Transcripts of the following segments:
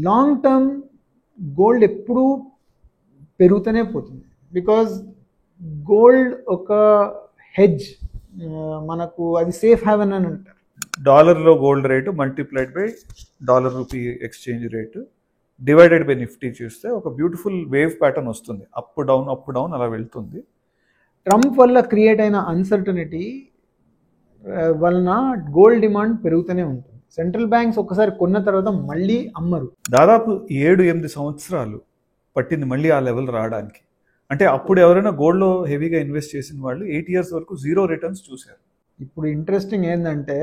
Long term gold ఎప్పుడూ పెరుగుతూనే పోతుంది. బికాజ్ గోల్డ్ ఒక హెడ్జ్, మనకు అది సేఫ్ హ్యావెన్ అని అంటారు. డాలర్లో gold rate multiplied by dollar rupee exchange rate divided by Nifty చూస్తే ఒక బ్యూటిఫుల్ వేవ్ ప్యాటర్న్ వస్తుంది. అప్ డౌన్ అలా వెళ్తుంది. ట్రంప్ వల్ల క్రియేట్ అయిన అన్సర్టనిటీ వలన గోల్డ్ డిమాండ్ పెరుగుతూనే ఉంటుంది. సెంట్రల్ బ్యాంక్స్ ఒక్కసారి కొన్న తర్వాత మళ్ళీ అమ్మరు. దాదాపు 7-8 సంవత్సరాలు పట్టింది మళ్ళీ ఆ లెవెల్ రావడానికి. అంటే అప్పుడు ఎవరైనా గోల్డ్లో హెవీగా ఇన్వెస్ట్ చేసిన వాళ్ళు 8 years వరకు 0 రిటర్న్స్ చూశారు. ఇప్పుడు ఇంట్రెస్టింగ్ ఏంటంటే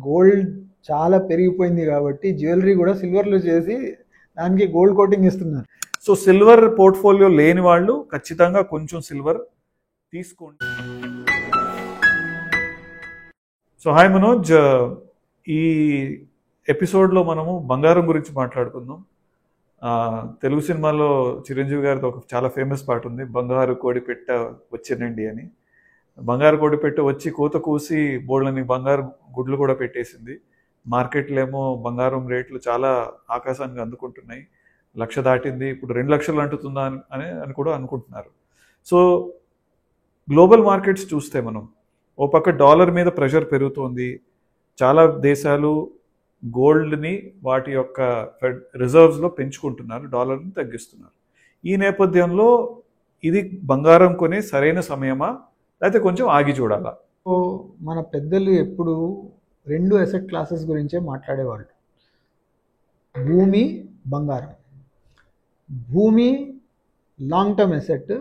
గోల్డ్ చాలా పెరిగిపోయింది కాబట్టి జ్యువెలరీ కూడా సిల్వర్లో చేసి దానికి గోల్డ్ కోటింగ్ ఇస్తున్నారు. సో సిల్వర్ పోర్ట్ఫోలియో లేని వాళ్ళు ఖచ్చితంగా కొంచెం సిల్వర్ తీసుకోండి. సో హాయ్ మనోజ్, ఈ ఎపిసోడ్లో మనము బంగారం గురించి మాట్లాడుకుందాం. తెలుగు సినిమాలో చిరంజీవి గారితో ఒక చాలా ఫేమస్ పాట ఉంది, బంగారు కోడిపెట్ట వచ్చినండి అని. బంగారు కోడిపెట్ట వచ్చి కోత కూసి బోళ్ళని బంగారు గుడ్లు కూడా పెట్టేసింది. మార్కెట్లో ఏమో బంగారం రేట్లు చాలా ఆకాశానికి అందుకుంటున్నాయి. 1,00,000 దాటింది, ఇప్పుడు 2 లక్షలు అంటుతుందా అని కూడా అనుకుంటున్నారు. సో గ్లోబల్ మార్కెట్స్ చూస్తే మనం ఓ పక్క డాలర్ మీద ప్రెషర్ పెరుగుతోంది. చాలా దేశాలు గోల్డ్ని వాటి యొక్క రిజర్వ్స్లో పెంచుకుంటున్నారు, డాలర్ని తగ్గిస్తున్నారు. ఈ నేపథ్యంలో ఇది బంగారం కొనే సరైన సమయమా, లేకపోతే కొంచెం ఆగి చూడాలా? సో మన పెద్దలు ఎప్పుడు 2 అసెట్ క్లాసెస్ గురించే మాట్లాడేవాళ్ళు, భూమి, బంగారం. భూమి లాంగ్ టర్మ్ అసెట్,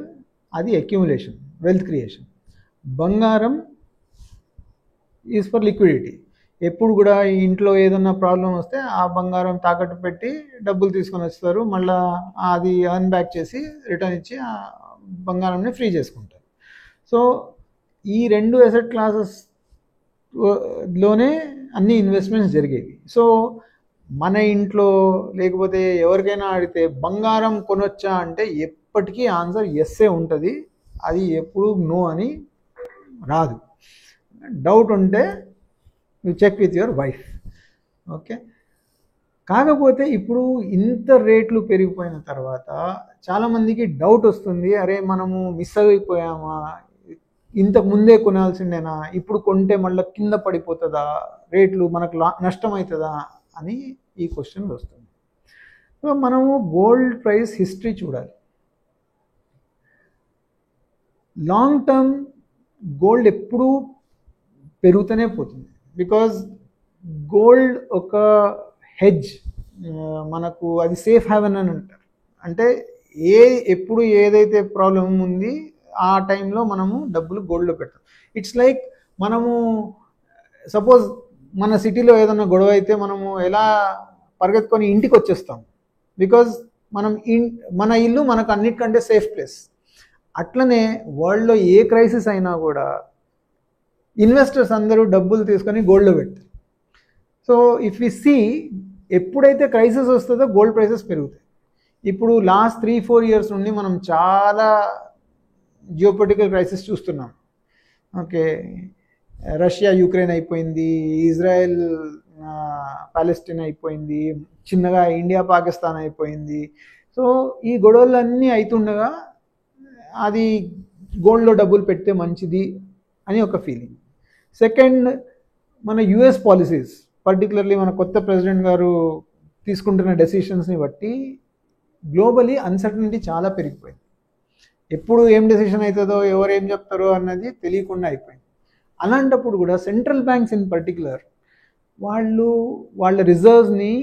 అది అక్యుములేషన్, వెల్త్ క్రియేషన్. బంగారం ఈజ్ ఫర్ లిక్విడిటీ. ఎప్పుడు కూడా ఇంట్లో ఏదన్నా ప్రాబ్లం వస్తే ఆ బంగారం తాకట్టు పెట్టి డబ్బులు తీసుకొని వస్తారు, మళ్ళీ అది అర్న్ బ్యాక్ చేసి రిటర్న్ ఇచ్చి ఆ బంగారంని ఫ్రీ చేసుకుంటారు. సో ఈ 2 అసెట్ క్లాసెస్ లోనే అన్ని ఇన్వెస్ట్మెంట్స్ జరిగేవి. సో మన ఇంట్లో లేకపోతే ఎవరికైనా అడిగితే బంగారం కొనొచ్చా అంటే ఎప్పటికీ ఆన్సర్ ఎస్సే ఉంటుంది. అది ఎప్పుడు నో అని రాదు. డౌట్ ఉంటే you check with your wife. Okay, కాకపోతే ఇప్పుడు ఇంత రేట్లు పెరిగిపోయిన తర్వాత చాలామందికి డౌట్ వస్తుంది, అరే మనము మిస్ అయిపోయామా, ఇంతకు ముందే కొనాల్సిందేనా, ఇప్పుడు కొంటే మళ్ళీ కింద పడిపోతుందా, రేట్లు మనకు నష్టం అవుతుందా అని ఈ క్వశ్చన్ వస్తుంది. సో మనము గోల్డ్ ప్రైస్ హిస్టరీ చూడాలి. లాంగ్ టర్మ్ గోల్డ్ ఎప్పుడూ పెరుగుతూనే పోతుంది. బికాజ్ గోల్డ్ ఒక హెడ్జ్, మనకు అది సేఫ్ హ్యావెన్ అని అంటారు. అంటే ఎప్పుడు ఏదైతే ప్రాబ్లం ఉంది ఆ టైంలో మనము డబ్బులు గోల్డ్లో పెడతాం. ఇట్స్ లైక్ మనము సపోజ్ మన సిటీలో ఏదైనా గొడవ అయితే మనము ఎలా పరిగెత్తుకొని ఇంటికి వచ్చేస్తాం, బికాజ్ మన ఇల్లు మనకు అన్నిటికంటే సేఫ్ ప్లేస్. అట్లనే వరల్డ్లో ఏ క్రైసిస్ అయినా కూడా ఇన్వెస్టర్స్ అందరూ డబ్బులు తీసుకొని గోల్డ్లో పెడతారు. సో ఇఫ్ వి సీ, ఎప్పుడైతే క్రైసిస్ వస్తుందో గోల్డ్ ప్రైసెస్ పెరుగుతాయి. ఇప్పుడు లాస్ట్ 3-4 years నుండి మనం చాలా జియోపొలిటికల్ క్రైసిస్ చూస్తున్నాం. ఓకే, రష్యా యుక్రెయిన్ అయిపోయింది, ఇజ్రాయెల్ పాలెస్టైన్ అయిపోయింది, చిన్నగా ఇండియా పాకిస్తాన్ అయిపోయింది. సో ఈ గొడవలన్నీ అవుతుండగా అది గోల్డ్లో డబ్బులు పెడితే మంచిది అని ఒక ఫీలింగ్. సెకండ్, మన యుఎస్ పాలసీస్, పర్టికులర్లీ మన కొత్త ప్రెసిడెంట్ గారు తీసుకుంటున్న డెసిషన్స్ని బట్టి గ్లోబలీ అన్సర్టనిటీ చాలా పెరిగిపోయింది. ఎప్పుడు ఏం డెసిషన్ అవుతుందో, ఎవరు ఏం చెప్తారో అన్నది తెలియకుండా అయిపోయింది. అలాంటప్పుడు కూడా సెంట్రల్ బ్యాంక్స్ ఇన్ పర్టికులర్ వాళ్ళ రిజర్వ్స్ని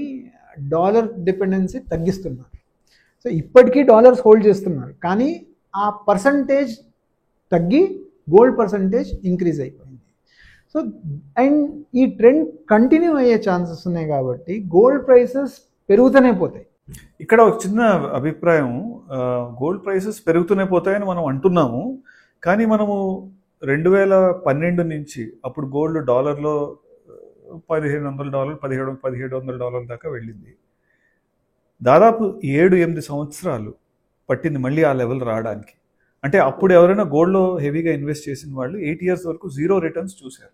డాలర్ డిపెండెన్సీ తగ్గిస్తున్నారు. సో ఇప్పటికీ డాలర్స్ హోల్డ్ చేస్తున్నారు, కానీ ఆ పర్సంటేజ్ తగ్గి గోల్డ్ పర్సంటేజ్ ఇంక్రీజ్ అయిపోయింది. సో అండ్ ఈ ట్రెండ్ కంటిన్యూ అయ్యే ఛాన్సెస్ ఉన్నాయి కాబట్టి గోల్డ్ ప్రైసెస్ పెరుగుతూనే పోతాయి. ఇక్కడ ఒక చిన్న అభిప్రాయం, గోల్డ్ ప్రైసెస్ పెరుగుతూనే పోతాయని మనం అంటున్నాము, కానీ మనము 2012 నుంచి అప్పుడు గోల్డ్ డాలర్లో $1,500, $1,700 దాకా వెళ్ళింది. దాదాపు 7-8 సంవత్సరాలు పట్టింది మళ్ళీ ఆ లెవెల్ రావడానికి. అంటే అప్పుడు ఎవరైనా గోల్డ్లో హెవీగా ఇన్వెస్ట్ చేసిన వాళ్ళు 8 years వరకు 0 రిటర్న్స్ చూశారు.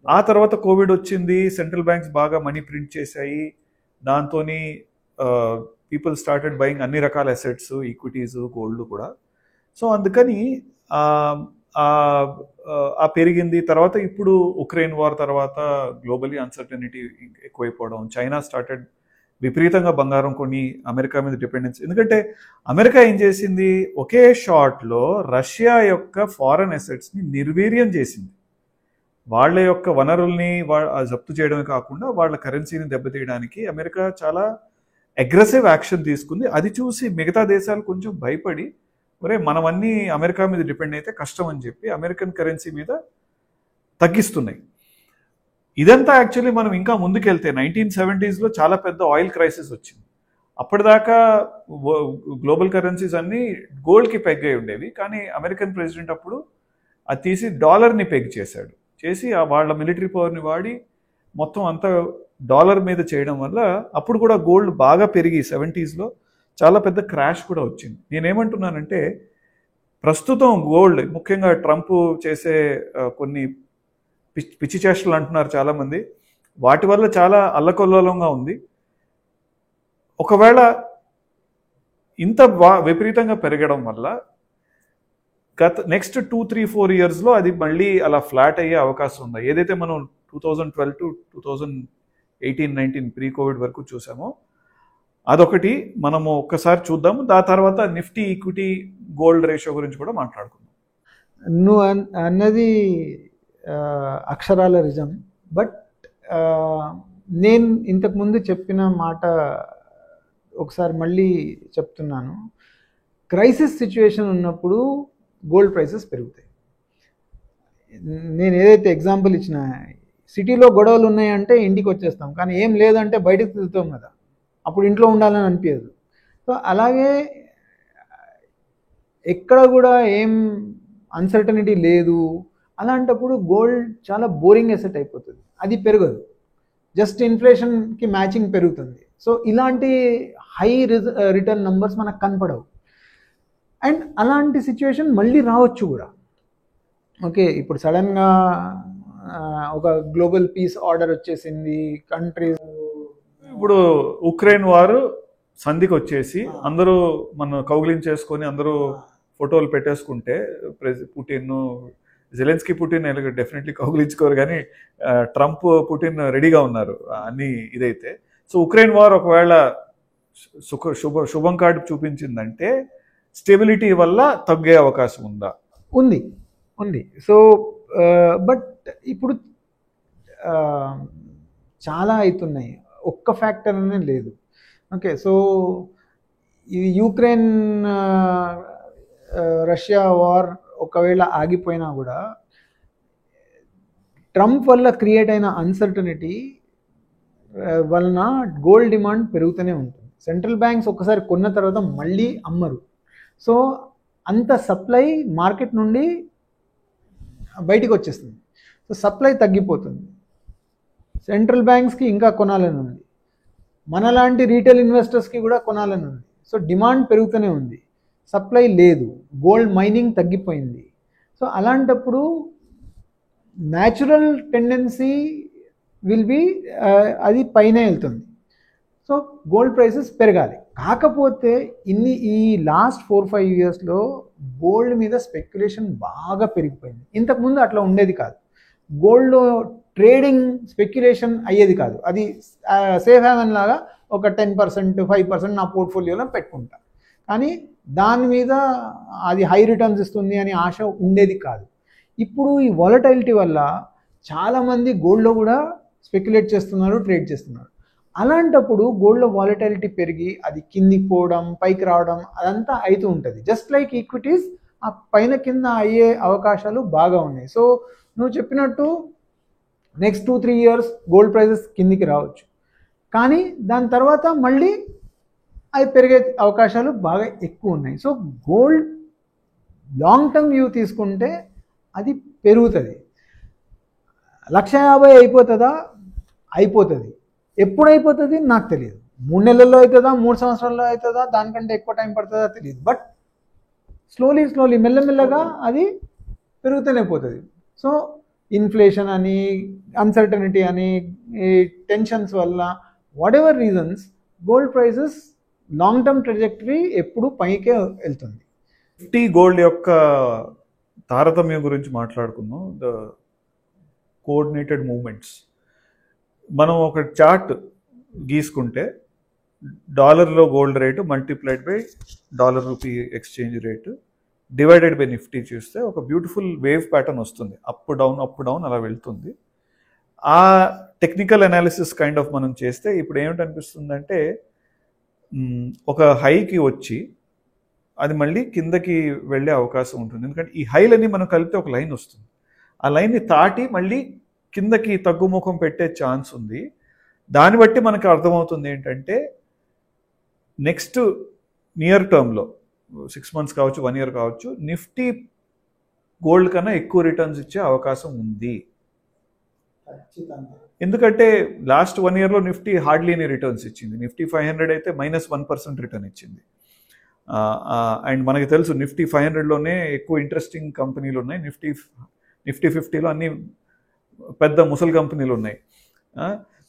ఆ తర్వాత కోవిడ్ వచ్చింది, సెంట్రల్ బ్యాంక్స్ బాగా మనీ ప్రింట్ చేశాయి, దాంతో పీపుల్ స్టార్టెడ్ బయింగ్ అన్ని రకాల అసెట్స్, ఈక్విటీస్, గోల్డ్ కూడా. సో అందుకని ఆ పెరిగింది. తర్వాత ఇప్పుడు ఉక్రెయిన్ వార్ తర్వాత గ్లోబలీ అన్సర్టనిటీ ఎక్కువైపోవడం, చైనా స్టార్టెడ్ విపరీతంగా బంగారం కొని అమెరికా మీద డిపెండెన్సీ. ఎందుకంటే అమెరికా ఏం చేసింది, ఒకే షాట్లో రష్యా యొక్క ఫారెన్ అసెట్స్ని నిర్వీర్యం చేసింది. వాళ్ళ యొక్క వనరుల్ని జప్తు చేయడమే కాకుండా వాళ్ళ కరెన్సీని దెబ్బతీయడానికి అమెరికా చాలా అగ్రెసివ్ యాక్షన్ తీసుకుంది. అది చూసి మిగతా దేశాలు కొంచెం భయపడి, ఒరే మనమన్నీ అమెరికా మీద డిపెండ్ అయితే కష్టం అని చెప్పి అమెరికన్ కరెన్సీ మీద తగ్గిస్తున్నాయి. ఇదంతా యాక్చువల్లీ మనం ఇంకా ముందుకెళ్తే 1970s చాలా పెద్ద ఆయిల్ క్రైసిస్ వచ్చింది. అప్పటిదాకా గ్లోబల్ కరెన్సీస్ అన్నీ గోల్డ్కి పెగ్ అయి ఉండేవి. కానీ అమెరికన్ ప్రెసిడెంట్ అప్పుడు అది తీసి డాలర్ని పెగ్ చేశాడు. చేసి వాళ్ళ మిలిటరీ పవర్ని వాడి మొత్తం అంతా డాలర్ మీద చేయడం వల్ల అప్పుడు కూడా గోల్డ్ బాగా పెరిగి 70s చాలా పెద్ద క్రాష్ కూడా వచ్చింది. నేనేమంటున్నానంటే ప్రస్తుతం గోల్డ్, ముఖ్యంగా ట్రంప్ చేసే కొన్ని పిచ్చి చేష్టలు అంటున్నారు చాలామంది, వాటి వల్ల చాలా అల్లకొల్లోలంగా ఉంది. ఒకవేళ ఇంత విపరీతంగా పెరగడం వల్ల నెక్స్ట్ 2-3-4 yearsలో అది మళ్ళీ అలా ఫ్లాట్ అయ్యే అవకాశం ఉంది. ఏదైతే మనం 2012 to 2018-19 ప్రీ కోవిడ్ వరకు చూసామో అదొకటి మనము ఒక్కసారి చూద్దాము. దాని తర్వాత నిఫ్టీ ఈక్విటీ గోల్డ్ రేషియో గురించి కూడా మాట్లాడుకుందాం. నువ్వు అన్నది అక్షరాల నిజం. బట్ నేను ఇంతకుముందు చెప్పిన మాట ఒకసారి మళ్ళీ చెప్తున్నాను. క్రైసిస్ సిచ్యువేషన్ ఉన్నప్పుడు గోల్డ్ ప్రైసెస్ పెరుగుతాయి. నేను ఏదైతే ఎగ్జాంపుల్ ఇచ్చిన, సిటీలో గొడవలు ఉన్నాయంటే ఇంటికి వచ్చేస్తాం, కానీ ఏం లేదంటే బయటకు తిరుగుతాం కదా, అప్పుడు ఇంట్లో ఉండాలని అనిపించదు. సో అలాగే ఎక్కడ కూడా ఏం అన్సర్టనిటీ లేదు, అలాంటప్పుడు గోల్డ్ చాలా బోరింగ్ ఎసెట్ అయిపోతుంది, అది పెరగదు, జస్ట్ ఇన్ఫ్లేషన్కి మ్యాచింగ్ పెరుగుతుంది. సో ఇలాంటి హై రిటర్న్ నంబర్స్ మనకు కనపడవు. అండ్ అలాంటి సిచ్యువేషన్ మళ్ళీ రావచ్చు కూడా. ఓకే, ఇప్పుడు సడన్గా ఒక గ్లోబల్ పీస్ ఆర్డర్ వచ్చేసింది, కంట్రీస్ ఇప్పుడు ఉక్రెయిన్ వారు సంధికి వచ్చేసి అందరూ మన కౌగిలించేసుకొని అందరూ ఫోటోలు పెట్టేసుకుంటే, పుటిన్, జెలెన్స్కీ పుటిన్ డెఫినెట్లీ కౌగిలించుకోరు, కానీ ట్రంప్ పుటిన్ రెడీగా ఉన్నారు అన్ని ఇదైతే. సో ఉక్రెయిన్ వార్ ఒకవేళ శుభం కార్డు చూపించిందంటే స్టెబిలిటీ వల్ల తగ్గే అవకాశం ఉందా? ఉంది. సో బట్ ఇప్పుడు చాలా అవుతున్నాయి, ఒక్క ఫ్యాక్టర్ అనే లేదు. ఓకే, సో ఇది యూక్రెయిన్ రష్యా వార్ ఒకవేళ ఆగిపోయినా కూడా ట్రంప్ వల్ల క్రియేట్ అయిన అన్సర్టనిటీ వలన గోల్డ్ డిమాండ్ పెరుగుతూనే ఉంటుంది. సెంట్రల్ బ్యాంక్స్ ఒకసారి కొన్న తర్వాత మళ్ళీ అమ్మరు. సో అంత సప్లై మార్కెట్ నుండి బయటికి వచ్చేస్తుంది. సో సప్లై తగ్గిపోతుంది, సెంట్రల్ బ్యాంక్స్కి ఇంకా కొనాలని ఉంది, మనలాంటి రీటైల్ ఇన్వెస్టర్స్కి కూడా కొనాలని ఉంది. సో డిమాండ్ పెరుగుతూనే ఉంది, సప్లై లేదు, గోల్డ్ మైనింగ్ తగ్గిపోయింది. సో అలాంటప్పుడు న్యాచురల్ టెండెన్సీ విల్ బి అది పైనే వెళ్తుంది. సో గోల్డ్ ప్రైసెస్ పెరగాలి. కాకపోతే ఈ లాస్ట్ 4-5 yearsలో గోల్డ్ మీద స్పెక్యులేషన్ బాగా పెరిగిపోయింది. ఇంతకుముందు అట్లా ఉండేది కాదు. గోల్డ్లో ట్రేడింగ్ స్పెక్యులేషన్ అయ్యేది కాదు. అది సేఫ్ హ్యావెన్ లాగా ఒక 10%, 5% నా పోర్ట్ఫోలియోలో పెట్టుకుంటా, కానీ దాని మీద అది హై రిటర్న్స్ ఇస్తుంది అని ఆశ ఉండేది కాదు. ఇప్పుడు ఈ వాలటైలిటీ వల్ల చాలామంది గోల్డ్లో కూడా స్పెక్యులేట్ చేస్తున్నారు, ట్రేడ్ చేస్తున్నారు. అలాంటప్పుడు గోల్డ్లో వాలటైలిటీ పెరిగి అది కిందికి పోవడం, పైకి రావడం అదంతా అవుతూ ఉంటుంది. జస్ట్ లైక్ ఈక్విటీస్ ఆ పైన కింద అయ్యే అవకాశాలు బాగా ఉన్నాయి. సో నువ్వు చెప్పినట్టు నెక్స్ట్ 2-3 years గోల్డ్ ప్రైసెస్ కిందికి రావచ్చు, కానీ దాని తర్వాత మళ్ళీ అవి పెరిగే అవకాశాలు బాగా ఎక్కువ ఉన్నాయి. So gold long term view తీసుకుంటే అది పెరుగుతుంది. 150,000 అయిపోతుందా? అయిపోతుంది. ఎప్పుడు అయిపోతుంది నాకు తెలియదు. 3 నెలల్లో అవుతుందా, 3 సంవత్సరాల్లో అవుతుందా, దానికంటే ఎక్కువ టైం పడుతుందా తెలియదు. బట్ స్లోలీ మెల్లమెల్లగా అది పెరుగుతూనే పోతుంది. సో ఇన్ఫ్లేషన్ అని, అన్సర్టనిటీ అని, టెన్షన్స్ వల్ల, whatever reasons, gold prices long term trajectory ఎప్పుడు పైకే వెళ్తుంది. నిఫ్టీ గోల్డ్ యొక్క తారతమ్యం గురించి మాట్లాడుకుందాం. The coordinated movements. మనం ఒక చార్ట్ గీసుకుంటే డాలర్లో gold rate multiplied by dollar rupee exchange rate divided by Nifty చూస్తే ఒక బ్యూటిఫుల్ వేవ్ ప్యాటర్న్ వస్తుంది. అప్ డౌన్ అలా వెళ్తుంది. ఆ టెక్నికల్ అనాలిసిస్ కైండ్ ఆఫ్ మనం చేస్తే ఇప్పుడు ఏమిటనిపిస్తుందంటే ఒక హైకి వచ్చి అది మళ్ళీ కిందకి వెళ్ళే అవకాశం ఉంటుంది. ఎందుకంటే ఈ హైలన్నీ మనం కలిపితే ఒక లైన్ వస్తుంది. ఆ లైన్ని దాటి మళ్ళీ కిందకి తగ్గుముఖం పెట్టే ఛాన్స్ ఉంది. దాన్ని బట్టి మనకు అర్థమవుతుంది ఏంటంటే నెక్స్ట్ నియర్ టర్మ్లో 6 months కావచ్చు, 1 year కావచ్చు, నిఫ్టీ గోల్డ్ కన్నా ఎక్కువ రిటర్న్స్ ఇచ్చే అవకాశం ఉంది. ఎందుకంటే లాస్ట్ 1 yearలో నిఫ్టీ హార్డ్లీ ఎనీ రిటర్న్స్ ఇచ్చింది. నిఫ్టీ 500 అయితే -1% రిటర్న్ ఇచ్చింది. అండ్ మనకి తెలుసు నిఫ్టీ 500లోనే ఎక్కువ ఇంట్రెస్టింగ్ కంపెనీలు ఉన్నాయి. నిఫ్టీ 50లో అన్ని పెద్ద ముసలి కంపెనీలు ఉన్నాయి.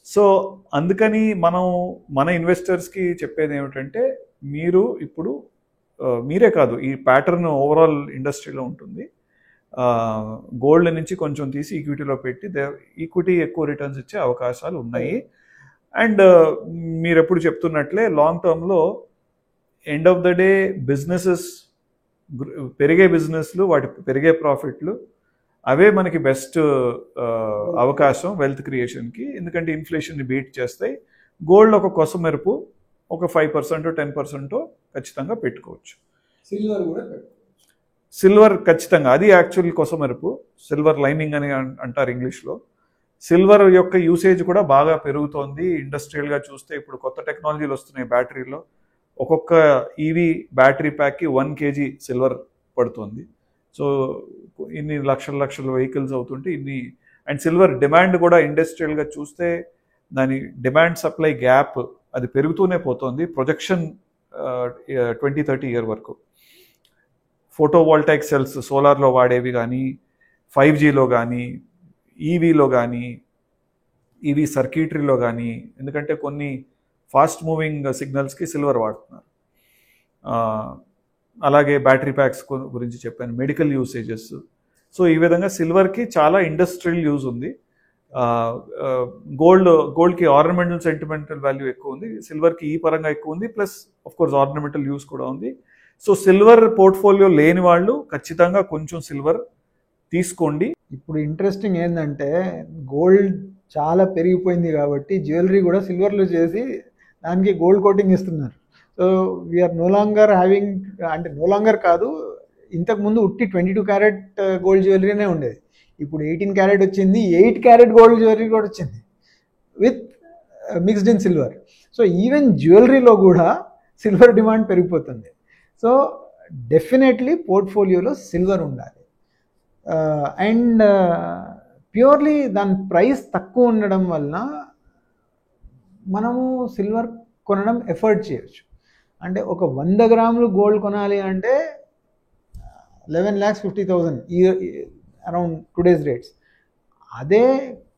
సో అందుకని మన ఇన్వెస్టర్స్కి చెప్పేది ఏమిటంటే మీరు ఇప్పుడు మీరే కాదు, ఈ ప్యాటర్న్ ఓవరాల్ ఇండస్ట్రీలో ఉంటుంది. గోల్డ్ నుంచి కొంచెం తీసి ఈక్విటీలో పెట్టి ఈక్విటీ ఎక్కువ రిటర్న్స్ ఇచ్చే అవకాశాలు ఉన్నాయి. అండ్ మీరు ఎప్పుడు చెప్తున్నట్లే లాంగ్ టర్మ్లో end of the day businesses పెరిగే బిజినెస్లు, వాటి పెరిగే ప్రాఫిట్లు అవే మనకి బెస్ట్ అవకాశం వెల్త్ క్రియేషన్కి. ఎందుకంటే ఇన్ఫ్లేషన్ని బీట్ చేస్తాయి. గోల్డ్ ఒక కొసమెరుపు ఒక 5% 10% ఖచ్చితంగా పెట్టుకోవచ్చు. సిల్వర్ ఖచ్చితంగా అది యాక్చువల్ కొసమెరుపు, సిల్వర్ లైనింగ్ అని అంటారు ఇంగ్లీష్లో. సిల్వర్ యొక్క యూసేజ్ కూడా బాగా పెరుగుతోంది. ఇండస్ట్రియల్గా చూస్తే ఇప్పుడు కొత్త టెక్నాలజీలు వస్తున్నాయి బ్యాటరీలో. ఒక్కొక్క ఈవీ బ్యాటరీ ప్యాక్కి 1 kg సిల్వర్ పడుతుంది. సో ఇన్ని లక్షల వెహికల్స్ అవుతుంటే అండ్ సిల్వర్ డిమాండ్ కూడా ఇండస్ట్రియల్గా చూస్తే దాని డిమాండ్ సప్లై గ్యాప్ అది పెరుగుతూనే పోతుంది. ప్రొజెక్షన్ 2030 year వరకు. ఫోటోవోల్టాయిక్ సెల్స్ సోలార్లో వాడేవి కానీ, 5Gలో కానీ, ఈవీలో కానీ, ఈవీ సర్క్యూటరీలో కానీ, ఎందుకంటే కొన్ని ఫాస్ట్ మూవింగ్ సిగ్నల్స్కి సిల్వర్ వాడుతున్నారు. అలాగే బ్యాటరీ ప్యాక్స్ గురించి చెప్పాను, మెడికల్ యూసేజెస్. సో ఈ విధంగా సిల్వర్కి చాలా ఇండస్ట్రియల్ యూజ్ ఉంది. గోల్డ్కి ఆర్నమెంటల్ సెంటిమెంటల్ వాల్యూ ఎక్కువ ఉంది, సిల్వర్కి ఈ పరంగా ఎక్కువ ఉంది, plus of course ornamental use కూడా ఉంది. సో సిల్వర్ పోర్ట్ఫోలియో లేని వాళ్ళు ఖచ్చితంగా కొంచెం సిల్వర్ తీసుకోండి. ఇప్పుడు ఇంట్రెస్టింగ్ ఏంటంటే గోల్డ్ చాలా పెరిగిపోయింది కాబట్టి జ్యువెలరీ కూడా సిల్వర్లో చేసి దానికి గోల్డ్ కోటింగ్ ఇస్తున్నారు. So we're no longer having, అంటే నో లాంగర్ కాదు, ఇంతకుముందు ఉట్టి 22 carat గోల్డ్ జ్యువెలరీనే ఉండేది. ఇప్పుడు 18 carat వచ్చింది, 8 carat గోల్డ్ జ్యువెలరీ కూడా వచ్చింది with mixed in silver. So even జ్యువెలరీలో కూడా సిల్వర్ డిమాండ్ పెరిగిపోతుంది. సో డెఫినెట్లీ పోర్ట్ఫోలియోలో సిల్వర్ ఉండాలి. అండ్ ప్యూర్లీ దాని ప్రైస్ తక్కువ ఉండడం వలన మనము సిల్వర్ కొనడం ఎఫర్ట్ చేయొచ్చు. అంటే ఒక 100 grams గోల్డ్ కొనాలి అంటే 11,50,000 అరౌండ్ టుడేస్ రేట్స్. అదే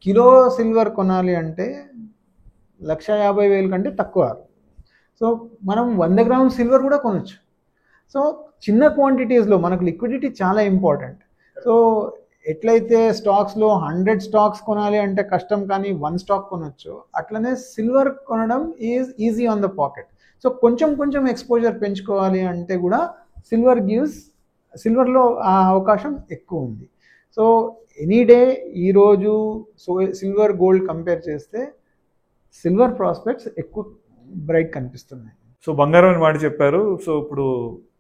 కిలో సిల్వర్ కొనాలి అంటే 1,50,000 కంటే తక్కువ. సో మనం 100 grams సిల్వర్ కూడా కొనవచ్చు. సో చిన్న క్వాంటిటీస్లో మనకు లిక్విడిటీ చాలా ఇంపార్టెంట్. సో ఎట్లయితే స్టాక్స్లో 100 stocks కొనాలి అంటే కష్టం, కానీ 1 stock కొనవచ్చు, అట్లనే సిల్వర్ కొనడం is easy on the pocket. So కొంచెం ఎక్స్పోజర్ పెంచుకోవాలి అంటే కూడా సిల్వర్లో ఆ అవకాశం ఎక్కువ ఉంది. సో ఎనీ డే ఈరోజు సిల్వర్ గోల్డ్ కంపేర్ చేస్తే సిల్వర్ ప్రాస్పెక్ట్స్ ఎక్కువ బ్రైట్ కనిపిస్తున్నాయి. సో బంగారం అని మాట చెప్పారు. సో ఇప్పుడు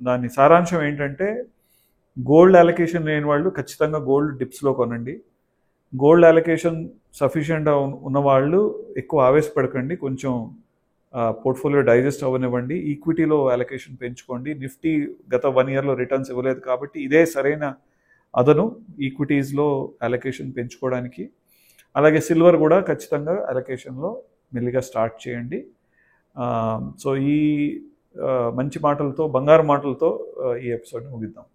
దాని సారాంశం ఏంటంటే గోల్డ్ అలొకేషన్ లేని వాళ్ళు ఖచ్చితంగా గోల్డ్ డిప్స్లో కొనండి. గోల్డ్ అలొకేషన్ సఫిషియెంట్గా ఉన్నవాళ్ళు ఎక్కువ ఆవేశపడకండి, కొంచెం పోర్ట్ఫోలియో డైజెస్ట్ అవ్వనివ్వండి. ఈక్విటీలో అలొకేషన్ పెంచుకోండి. నిఫ్టీ గత 1 yearలో రిటర్న్స్ ఇవ్వలేదు కాబట్టి ఇదే సరైన అదను ఈక్విటీస్లో అలొకేషన్ పెంచుకోవడానికి. అలాగే సిల్వర్ కూడా ఖచ్చితంగా అలొకేషన్లో మెల్లిగా స్టార్ట్ చేయండి. సో ఈ మంచి మాటలతో, బంగారు మాటలతో ఈ ఎపిసోడ్ని ముగిద్దాం.